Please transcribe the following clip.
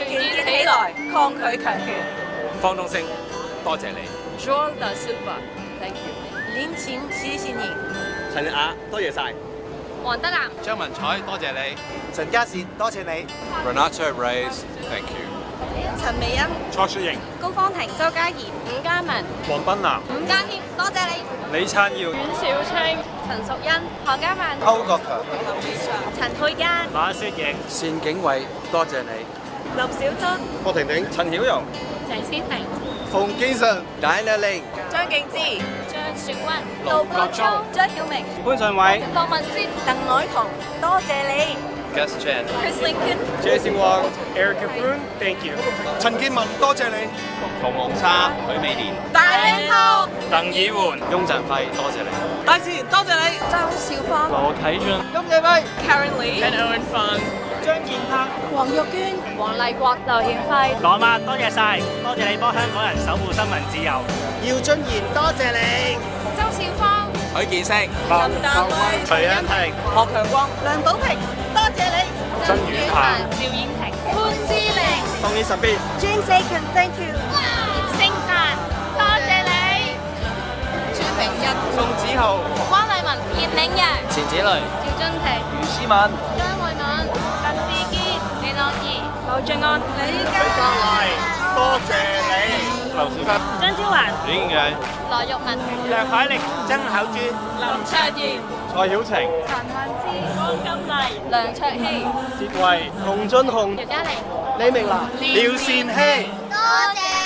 團結起來，抗拒強權。方東升，多謝你。Joel Da Silva，thank you。年前謝謝你。陳日雅，多謝晒。黃德南，張文彩，多謝你。陳嘉善，多謝你。Renata Reyes，thank you。陳美欣、蔡雪瑩、高芳婷、周嘉怡、伍嘉文，黃斌南、伍家謙，多謝你。李燦耀、阮小青，陳淑欣，何嘉文，歐國強、陳佩嘉、馬雪瑩、單景偉，多謝你。林小珍、霍婷婷、陳曉蓉、鄭思婷，馮堅信、簡麗玲、張敬之、張雪君，盧國聰、張曉明、潘順偉、駱文哲，鄧凱彤，多謝你。Gus Chan。Chris Lincoln、Jason Wong、Erica Broom，thank you。陳建文，多謝你。馮龍沙、許美蓮。大領頭、鄧以媛、翁振輝，多謝你。大自然，多謝你。周少芳、羅啟俊、金謝輝、Karen Lee、Owen Fun、張健柏、黃玉娟、黃麗國，劉顯輝，羅曼，多謝晒，多謝你幫香港人守護新聞自由。姚俊賢，多謝你。周少芳，許建升。林大衛、徐恩婷、何強光、梁寶平，多謝你。曾遠霞、趙燕婷，潘之玲，當年神邊、James Aiken，thank you。葉星辰，多謝你。朱明日，宋子豪、關麗文，葉嶺陽，錢子雷、趙俊廷，余思敏、張慧敏，陳志堅，李樂怡，劉俊安，李嘉麗，多謝你。劉少芬、張超環，阮遠、羅玉文，梁海力、曾巧珠、林卓賢，蔡曉晴、陳漢之，江金麗，梁卓希，薛慧、洪俊雄、姚嘉玲，李明娜、廖善熙。多謝。